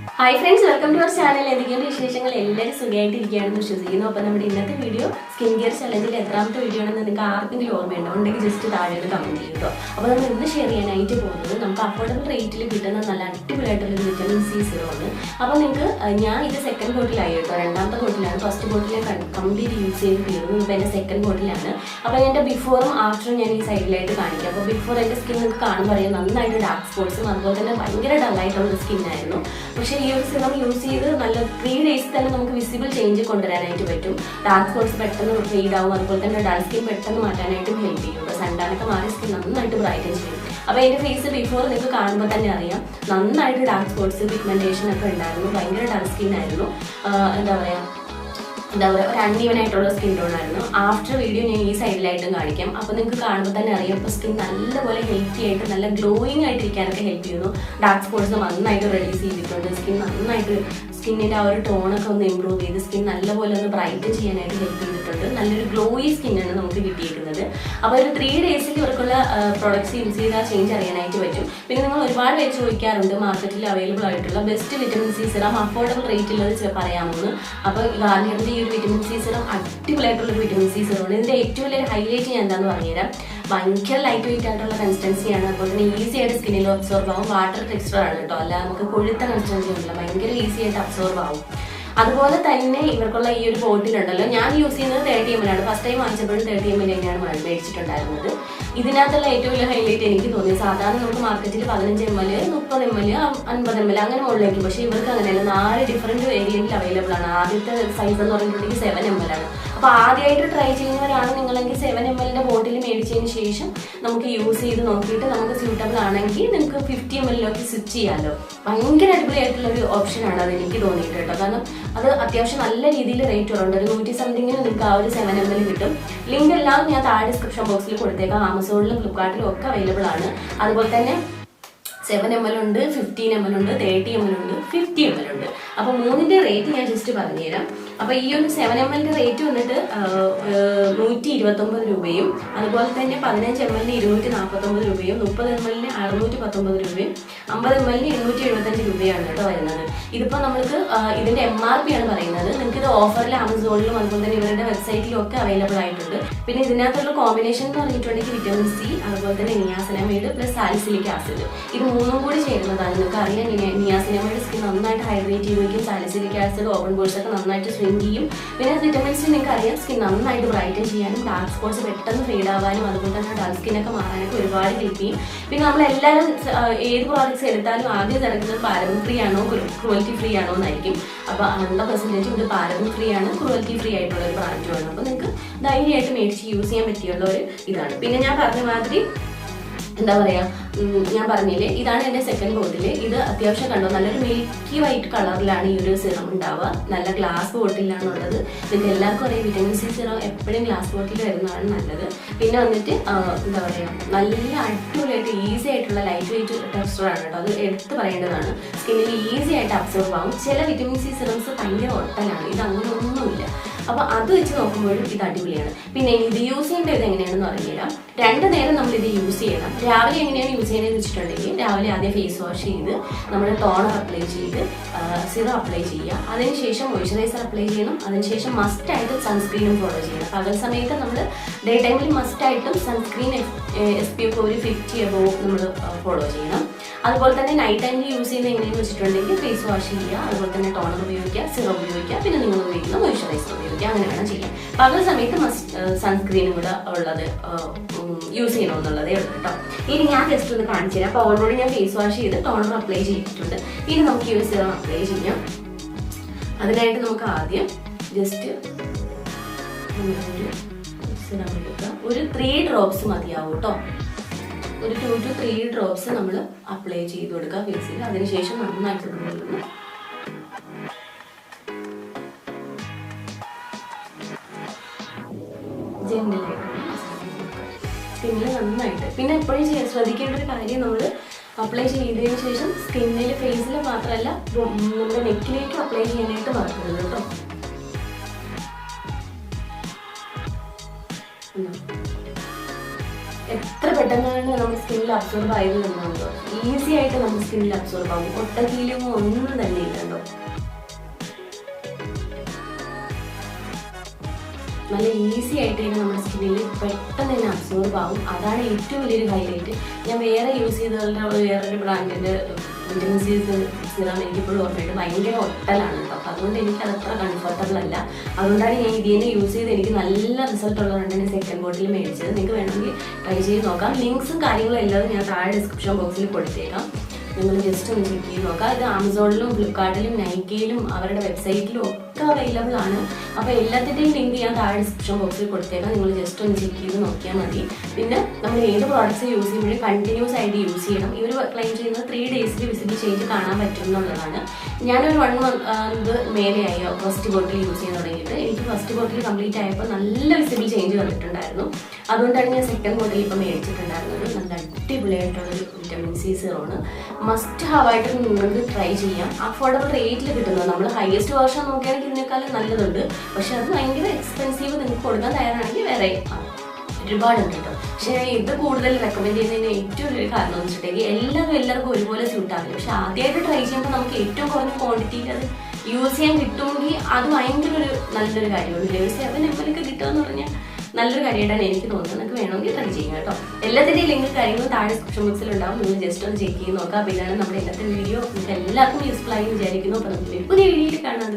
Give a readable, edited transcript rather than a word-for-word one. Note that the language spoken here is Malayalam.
Hi friends, welcome to our channel. എന്തൊക്കെയാണ് വിശേഷങ്ങൾ? എല്ലാവരും സുഖമായിട്ടിരിക്കുകയാണെന്ന് വിശ്വസിക്കുന്നു. അപ്പോൾ നമ്മുടെ ഇന്നത്തെ വീഡിയോ സ്കിൻ കെയർ ചലഞ്ചിൽ എത്രാമത്തെ വീഡിയോ ആണെന്ന് നിങ്ങൾക്ക് ആർക്കെങ്കിലും ഓർമ്മയുണ്ടോ? ഉണ്ടെങ്കിൽ ജസ്റ്റ് താഴെ ഒരു കമൻറ്റ് ചെയ്യും കേട്ടോ. അപ്പോൾ നമ്മൾ ഇന്ന് ഷെയർ ചെയ്യാനായിട്ട് പോകുന്നത് നമുക്ക് അഫോർഡബിൾ റേറ്റിൽ കിട്ടുന്ന നല്ല അടിപൊളിയായിട്ടുള്ളൊരു വിറ്റമിൻ സി സിറമാണ്. അപ്പോൾ നിങ്ങൾക്ക് ഞാൻ ഇത് സെക്കൻഡ് ബോട്ടിലായി കേട്ടോ, രണ്ടാമത്തെ ബോട്ടിലാണ്. ഫസ്റ്റ് ബോട്ടിൽ കംപ്ലീറ്റ് യൂസ് ചെയ്ത് തീർന്നു. ഇപ്പോൾ എൻ്റെ സെക്കൻഡ് ബോട്ടിലാണ്. അപ്പോൾ എൻ്റെ ബിഫോറും ആഫ്റ്ററും ഞാൻ ഈ സൈഡിലായിട്ട് കാണിക്കാം. അപ്പോൾ ബിഫോർ എൻ്റെ സ്കിൻ നിങ്ങൾക്ക് കാണുമ്പോൾ അറിയാം, നന്നായിട്ട് ഡാർക്ക് സ്പോട്ട്സും അതുപോലെ തന്നെ ഭയങ്കര ഡള്ളായിട്ടുള്ള സ്കിന്നായിരുന്നു. പക്ഷേ ഈ ഒരു സിറം യൂസ് ചെയ്ത് നല്ല 3 days തന്നെ നമുക്ക് വിസിബിൾ ചേഞ്ച് കൊണ്ടുവരാനായിട്ട് പറ്റും. ഡാർക്ക് സ്പോട്ട്സ് പെട്ടെന്ന് ഫെയ്ഡ് ആവും, അതുപോലെ തന്നെ ഡൾ സ്കിൻ പെട്ടെന്ന് മാറ്റാനായിട്ടും ഹെൽപ്പ് ചെയ്യും. സൺടാനൊക്കെ മാറി സ്കിൻ നന്നായിട്ട് ബ്രൈറ്റൻ ചെയ്യും. അപ്പോൾ എൻ്റെ ഫേസ് ബിഫോർ നിങ്ങൾക്ക് കാണുമ്പോൾ തന്നെ അറിയാം, നന്നായിട്ട് ഡാർക്ക് സ്പോട്ട്സ് പിഗ്മെന്റേഷൻ ഒക്കെ ഉണ്ടായിരുന്നു. ഭയങ്കര ഡൾ സ്കിൻ ആയിരുന്നു. എന്താ പറയുക, ഒരു അൺഈവൻ ആയിട്ടുള്ള സ്കിൻ ടോൺ ആയിരുന്നു. ആഫ്റ്റർ വീഡിയോ ഞാൻ ഈ സൈഡിലായിട്ടും കാണിക്കാം. അപ്പോൾ നിങ്ങൾക്ക് കാണുമ്പോൾ തന്നെ അറിയാം, ഇപ്പോൾ സ്കിൻ നല്ലപോലെ ഹെൽത്തി ആയിട്ട് നല്ല ഗ്ലോയിങ് ആയിട്ടിരിക്കാനൊക്കെ ഹെൽപ്പ് ചെയ്യുന്നു. ഡാർക്ക് സ്പോട്ട്സ് നന്നായിട്ട് റിലീസ് ചെയ്തിട്ടുണ്ട്. സ്കിൻ നന്നായിട്ട് സ്കിന്നിൻ്റെ ആ ഒരു ടോണൊക്കെ ഒന്ന് ഇമ്പ്രൂവ് ചെയ്ത് സ്കിൻ നല്ലപോലെ ഒന്ന് ബ്രൈറ്റൻ ചെയ്യാനായിട്ട് ഹെൽപ്പ് ചെയ്തിട്ടുണ്ട്. നല്ലൊരു ഗ്ലോയി സ്കിന്നാണ് നമുക്ക് കിട്ടിയിരിക്കുന്നത്. അപ്പോൾ ഒരു 3 days ഇവർക്കുള്ള പ്രോഡക്ട്സ് യൂസ് ചെയ്താൽ ചേഞ്ച് അറിയാനായിട്ട് പറ്റും. പിന്നെ നിങ്ങൾ ഒരുപാട് പേര് ചോദിക്കാറുണ്ട് മാർക്കറ്റിൽ അവൈലബിൾ ആയിട്ടുള്ള best vitamin C serum affordable റേറ്റിലുള്ളത് പറയാമെന്ന്. അപ്പോൾ ഗാർണിയറിൻ്റെ ഈ ഒരു വിറ്റമിൻ സി സിറം അടിപൊളിയായിട്ടുള്ള ഒരു വിറ്റമിൻ സി സിറമാണ്. ഇതിൻ്റെ ഏറ്റവും വലിയ ഹൈലൈറ്റ് ഞാൻ എന്താണെന്ന് പറഞ്ഞുതരാം. ഭയങ്കര ലൈറ്റ് വെയിറ്റ് ആയിട്ടുള്ള കൺസിസ്റ്റൻസിയാണ്. അതുപോലെ തന്നെ ഈസി ആയിട്ട് സ്കിന്നിൽ അബ്സോർബ് ആവും. വാട്ടർ ടെക്സ്ചർ ആണ് കേട്ടോ, അല്ല നമുക്ക് കൊഴുത്ത കൺസിസ്റ്റൻസി ഉണ്ടല്ലോ, ഭയങ്കര ഈസി ആയിട്ട് അബ്സോർബ് ആവും. അതുപോലെ തന്നെ ഇവർക്കുള്ള ഈ ഒരു ബോട്ടിലുണ്ടല്ലോ, ഞാൻ യൂസ് ചെയ്യുന്നത് 30 ml ആണ്. ഫസ്റ്റ് ടൈം വാങ്ങിച്ചപ്പോഴും 30 ml തന്നെയാണ് മേടിച്ചിട്ടുണ്ടായിരുന്നത്. ഇതിനകത്തുള്ള ഏറ്റവും വലിയ ഹൈലൈറ്റ് എനിക്ക് തോന്നി, സാധാരണ നമുക്ക് മാർക്കറ്റിൽ 15 ml, 30 ml, 50 ml അങ്ങനെ മുകളിലേക്ക്. പക്ഷേ ഇവർക്ക് അങ്ങനെയല്ല, 4 ഡിഫറെൻറ്റ് വേരിയന്റിൽ അവൈലബിൾ ആണ്. ആദ്യത്തെ സൈസ് എന്ന് പറഞ്ഞിട്ടുണ്ടെങ്കിൽ 7 ml ആണ്. അപ്പോൾ ആദ്യമായിട്ട് ട്രൈ ചെയ്യുന്നവരാണ് നിങ്ങളെങ്കിൽ 7 ml ബോട്ടിൽ മേടിച്ചതിന് ശേഷം നമുക്ക് യൂസ് ചെയ്ത് നോക്കിയിട്ട് നമുക്ക് സ്യൂട്ടബിൾ ആണെങ്കിൽ നിങ്ങൾക്ക് 50 ml സ്വിച്ച് ചെയ്യാമല്ലോ. ഭയങ്കര അടിപൊളിയായിട്ടുള്ളൊരു ഓപ്ഷനാണ് അത് എനിക്ക് തോന്നിയിട്ട് കേട്ടോ. കാരണം അത് അത്യാവശ്യം നല്ല രീതിയിൽ റേറ്റ് ഉണ്ട്. ഒരു 100 സംതിങ്ങിന് നിങ്ങൾക്ക് ആ ഒരു 7 ml കിട്ടും. ലിങ്ക് എല്ലാം ഞാൻ താഴെ ഡിസ്ക്രിപ്ഷൻ ബോക്സിൽ കൊടുത്തേക്കാം. ആമസോണിലും ഫ്ലിപ്കാർട്ടിലും ഒക്കെ അവൈലബിൾ ആണ്. അതുപോലെ തന്നെ 7 ml ഉണ്ട്, 15 ml ഉണ്ട്, 30 ml ഉണ്ട്, 50 ml ഉണ്ട്. അപ്പോൾ മൂന്നിൻ്റെ റേറ്റ് ഞാൻ ജസ്റ്റ് പറഞ്ഞുതരാം. അപ്പോൾ ഈ ഒരു 7 ml റേറ്റ് വന്നിട്ട് 129 രൂപയും, അതുപോലെ തന്നെ 15 ml 249 രൂപയും, 30 ml 619 രൂപയും, 50 ml 875 രൂപയാണ് കേട്ടോ വരുന്നത്. ഇതിപ്പോൾ നമ്മൾക്ക് ഇതിൻ്റെ MRP ആണ് പറയുന്നത്. നിങ്ങൾക്ക് ഇത് ഓഫറിൽ ആമസോണിലും അതുപോലെ തന്നെ ഇവരുടെ വെബ്സൈറ്റിലും ഒക്കെ അവൈലബിൾ ആയിട്ടുണ്ട്. പിന്നെ ഇതിനകത്തുള്ള കോമ്പിനേഷൻ എന്ന് പറഞ്ഞിട്ടുണ്ടെങ്കിൽ വിറ്റമിൻ സി, അതുപോലെ തന്നെ നിയാസിനമൈഡ് പ്ലസ് സാലിസിലിക് ആസിഡ്, ഇത് മൂന്നും കൂടി ചേരുന്നതാണ്. നിങ്ങൾക്ക് അറിയാം, നിയാസിനമൈഡ് സ്കിൻ നന്നായിട്ട് ഹൈഡ്രേറ്റ് ചെയ്ത് വയ്ക്കും. സാലിസിലിക് ആസിഡ് ഓപ്പൺ പോർസ് ഒക്കെ നന്നായിട്ട് സ്ട്രിങ്ക് ചെയ്യും. പിന്നെ വിറ്റമിൻ സി നിങ്ങൾക്ക് അറിയാം, സ്കിൻ നന്നായിട്ട് ബ്രൈറ്റൻ ചെയ്യാനും ഡാർക്ക് സ്പോട്ട്സ് പെട്ടെന്ന് ഫെയ്ഡ് ആവാനും അതുപോലെ തന്നെ ഡൾ സ്കിന്നൊക്കെ മാറാനൊക്കെ ഒരുപാട് ഹെൽപ്പ് ചെയ്യും. പിന്നെ നമ്മളെല്ലാവരും ഏത് പ്രോഡക്ട്സ് എടുത്താലും ആദ്യം തിരക്കുന്നത് പാരബൻ ഫ്രീ ആണോ ക്രൂവൽറ്റി ഫ്രീ ആണോ എന്നായിരിക്കും. അപ്പോൾ 100% ഇത് പാരബൻ ഫ്രീ ആണ്, ക്രൂവൽറ്റി ഫ്രീ ആയിട്ടുള്ള ഒരു ബ്രാൻഡുമാണ്. അപ്പോൾ നിങ്ങൾക്ക് ധൈര്യമായിട്ട് മേടിച്ച് യൂസ് ചെയ്യാൻ പറ്റിയുള്ള ഒരു ഇതാണ്. പിന്നെ ഞാൻ പറഞ്ഞ മാതിരി എന്താ പറയുക, ഞാൻ പറഞ്ഞില്ലേ, ഇതാണ് എൻ്റെ സെക്കൻഡ് ബോട്ടിൽ. ഇത് അത്യാവശ്യം കണ്ടോ, നല്ലൊരു മിൽക്കി വൈറ്റ് കളറിലാണ് ഈ ഒരു സിറം ഉണ്ടാവുക. നല്ല ഗ്ലാസ് ബോട്ടിലാണ് ഉള്ളത്. നിങ്ങൾക്ക് എല്ലാവർക്കും അറിയാം, വിറ്റമിൻ സി സിറം എപ്പോഴും ഗ്ലാസ് ബോട്ടിൽ വരുന്നതാണ് നല്ലത്. പിന്നെ വന്നിട്ട് എന്താ പറയുക, നല്ല അടിപൊളിയായിട്ട് ഈസി ആയിട്ടുള്ള ലൈറ്റ് വെയിറ്റ് ടെക്സ്ചറാണ് കേട്ടോ. അത് എടുത്ത് പറയേണ്ടതാണ്. സ്കിന്നിൽ ഈസി ആയിട്ട് അബ്സോർബ് ആവും. ചില വിറ്റമിൻ സി സിറംസ് ഭയങ്കര ഒട്ടലാണ്, ഇത് അങ്ങനെ ഒന്നുമില്ല. അപ്പോൾ അത് വെച്ച് നോക്കുമ്പോഴും ഇത് അടിപൊളിയാണ്. പിന്നെ ഇത് യൂസ് ചെയ്യേണ്ടത് എങ്ങനെയാണെന്ന് പറഞ്ഞുതരാം. 2 നേരം നമ്മളിത് യൂസ് ചെയ്യണം. രാവിലെ എങ്ങനെയാണ് യൂസ് ചെയ്യുന്നത് വെച്ചിട്ടുണ്ടെങ്കിൽ, രാവിലെ ആദ്യം ഫേസ് വാഷ് ചെയ്ത് നമ്മൾ ടോണർ അപ്ലൈ ചെയ്ത് സിറം അപ്ലൈ ചെയ്യുക. അതിനുശേഷം മോയ്സ്ചറൈസർ അപ്ലൈ ചെയ്യണം. അതിനുശേഷം മസ്റ്റായിട്ടും സൺസ്ക്രീനും ഫോളോ ചെയ്യണം. പകൽ സമയത്ത് നമ്മൾ ഡേ ടൈമിൽ മസ്റ്റായിട്ടും സൺസ്ക്രീൻ SPF ഒരു 50 above നമ്മൾ ഫോളോ ചെയ്യണം. അതുപോലെ തന്നെ നൈറ്റ് ടൈമിൽ യൂസ് ചെയ്യുന്നത് എങ്ങനെയെന്ന് വെച്ചിട്ടുണ്ടെങ്കിൽ ഫേസ് വാഷ് ചെയ്യുക, അതുപോലെ തന്നെ ടോണർ ഉപയോഗിക്കുക, സിറം ഉപയോഗിക്കുക, പിന്നെ നിങ്ങൾ ഉപയോഗിക്കുന്ന മോയ്സ്ചറൈസർ ഉപയോഗിക്കുക. അങ്ങനെ വേണം ചെയ്യാൻ. പകൽ സമയത്ത് സൺസ്ക്രീനും കൂടെ ഉള്ളത് യൂസ് ചെയ്യണമെന്നുള്ളതേ ഉള്ളൂ കേട്ടോ. ഇനി ഞാൻ ജസ്റ്റ് ഒന്ന് കാണിച്ചു തരാം. അപ്പോൾ ഓൾറെഡി ഞാൻ ഫേസ് വാഷ് ചെയ്ത് ടോണർ അപ്ലൈ ചെയ്തിട്ടുണ്ട്. ഇനി നമുക്ക് ഈ ഒരു സിറം അപ്ലൈ ചെയ്യാം. അതിനായിട്ട് നമുക്ക് ആദ്യം ജസ്റ്റ് സിറം എടുക്കുക. ഒരു 3 drops മതിയാവും കേട്ടോ. ഒരു 2 to 3 drops നമ്മൾ അപ്ലൈ ചെയ്ത് കൊടുക്കുക ഫേസിൽ. അതിനുശേഷം നന്നായിട്ട് കൊണ്ടുവന്ന് ജെന്റിലായിട്ട് സ്കിന്നിൽ നന്നായിട്ട്. പിന്നെ എപ്പോഴും ശ്രദ്ധിക്കേണ്ട ഒരു കാര്യം, നമ്മൾ അപ്ലൈ ചെയ്തതിന് ശേഷം സ്കിന്നിൽ ഫേസിൽ മാത്രമല്ല നമ്മുടെ നെക്കിലേക്ക് അപ്ലൈ ചെയ്യാനായിട്ട് മറക്കരുത് കേട്ടോ. എത്ര പെട്ടെന്നാണ് നമ്മുടെ സ്കിന്നിൽ അബ്സോർബ് ആയത് എന്നുണ്ടോ, ഈസി ആയിട്ട് നമ്മുടെ സ്കിന്നിൽ അബ്സോർബ് ആകും. ഒട്ടകീലും ഒന്നും തന്നെ ഇല്ലല്ലോ, നല്ല ഈസി ആയിട്ട് തന്നെ നമ്മുടെ സ്കിന്നിൽ പെട്ടെന്ന് തന്നെ അബ്സോർബ് ആകും. അതാണ് ഏറ്റവും വലിയൊരു ഹൈലൈറ്റ്. ഞാൻ വേറെ യൂസ് ചെയ്തവരുടെ വേറൊരു ബ്രാൻഡിൻ്റെ വിറ്റമിൻ സി സിറം എനിക്കിപ്പോഴും ഓർമ്മയുണ്ട്, ഭയങ്കര ഒട്ടലാണ് കേട്ടോ. അപ്പം അതുകൊണ്ട് എനിക്കത് അത്ര കംഫർട്ടബിൾ അല്ല. അതുകൊണ്ടാണ് ഞാൻ ഇതിനെ യൂസ് ചെയ്ത് എനിക്ക് നല്ല റിസൾട്ട് ഉള്ളതുകൊണ്ട് ഞാൻ സെക്കൻഡ് ബോട്ടിൽ മേടിച്ചത്. നിങ്ങൾക്ക് വേണമെങ്കിൽ ട്രൈ ചെയ്ത് നോക്കാം. ലിങ്ക്സും കാര്യങ്ങളും എല്ലാം ഞാൻ താഴെ ഡിസ്ക്രിപ്ഷൻ ബോക്സിൽ കൊടുത്തേക്കാം, നിങ്ങൾ ജസ്റ്റ് ഒന്ന് ചെക്ക് ചെയ്ത് നോക്കാം. ഇത് ആമസോണിലും ഫ്ലിപ്കാർട്ടിലും നൈക്കയിലും അവരുടെ വെബ്സൈറ്റിലും ഒക്കെ അവൈലബിൾ ആണ്. അപ്പോൾ എല്ലാത്തിൻ്റെയും ലിങ്ക് ഞാൻ താഴെ ഡിസ്ക്രിപ്ഷൻ ബോക്സിൽ കൊടുത്തേക്കാം, നിങ്ങൾ ജസ്റ്റ് ഒന്ന് ചെക്ക് ചെയ്ത് നോക്കിയാൽ മതി. പിന്നെ നമ്മൾ ഏത് പ്രോഡക്റ്റ്സ് യൂസ് ചെയ്യുമ്പോഴും കണ്ടിന്യൂസ് ആയിട്ട് യൂസ് ചെയ്യണം. ഇവർ ക്ലെയിം ചെയ്യുന്നത് 3 ഡേയ്സിൽ വിസിബിൾ ചേഞ്ച് കാണാൻ പറ്റും എന്നുള്ളതാണ്. ഞാനൊരു 1 മന്ത് മേലെയായി ഫസ്റ്റ് ബോട്ടിൽ യൂസ് ചെയ്യാൻ തുടങ്ങിയിട്ട്. എനിക്ക് ഫസ്റ്റ് ബോട്ടിൽ കംപ്ലീറ്റ് ആയപ്പോൾ നല്ല വിസിബിൾ ചേഞ്ച് വന്നിട്ടുണ്ടായിരുന്നു. അതുകൊണ്ടാണ് ഞാൻ സെക്കൻഡ് ബോട്ടിൽ ഇപ്പം മേടിച്ചിട്ടുണ്ടായിരുന്നത്. നല്ല അടിപൊളിയായിട്ടുള്ളൊരു വിറ്റമിൻ സി സിറമാണ്. മസ്റ്റ് ഹാവ് ആയിട്ട് നിങ്ങൾക്ക് ട്രൈ ചെയ്യാം. അഫോർഡബിൾ റേറ്റിൽ കിട്ടുന്നത്. നമ്മൾ ഹയസ്റ്റ് വേർഷൻ നോക്കുകയാണെങ്കിൽ ഇതിനേക്കാളും നല്ലതുണ്ട്, പക്ഷെ അത് ഭയങ്കര എക്സ്പെൻസീവ്. നിങ്ങൾക്ക് കൊടുക്കാൻ തയ്യാറാണെങ്കിൽ വേറെ ഒരുപാടുണ്ട് കേട്ടോ. പക്ഷേ ഇത് കൂടുതൽ റെക്കമെൻഡ് ചെയ്യുന്നതിന് ഏറ്റവും വലിയൊരു കാരണം എന്ന് വെച്ചിട്ടുണ്ടെങ്കിൽ എല്ലാവർക്കും ഒരുപോലെ സ്യൂട്ട് ആവില്ല. പക്ഷെ ആദ്യമായിട്ട് ട്രൈ ചെയ്യുമ്പോൾ നമുക്ക് ഏറ്റവും കുറഞ്ഞ ക്വാണ്ടിറ്റിയിൽ അത് യൂസ് ചെയ്യാൻ കിട്ടുമെങ്കിൽ അത് ഭയങ്കര ഒരു നല്ലൊരു കാര്യമാണ്. ഒരു 7 ml കിട്ടുമെന്ന് പറഞ്ഞാൽ നല്ലൊരു കാര്യമായിട്ടാണ് എനിക്ക് തോന്നുന്നത്. നിങ്ങൾക്ക് വേണമെങ്കിൽ ട്രൈ ചെയ്യാം കേട്ടോ. എല്ലാത്തിൻ്റെയും ലിങ്ക് കാര്യങ്ങളും താഴെ ഡിസ്ക്രിപ്ഷൻ ബോക്സിൽ ഉണ്ടാവും, നിങ്ങൾ ജസ്റ്റ് ഒന്ന് ചെക്ക് ചെയ്ത് നോക്കാം. അപ്പോൾ ഇതാണ് നമ്മുടെ ഇന്നത്തെ വീഡിയോ. നിങ്ങൾക്ക് എല്ലാവർക്കും യൂസ്ഫുൾ ആയി വിചാരിക്കുന്നു. അപ്പോൾ നമുക്ക് പുതിയ വീഡിയോയിൽ കാണാൻ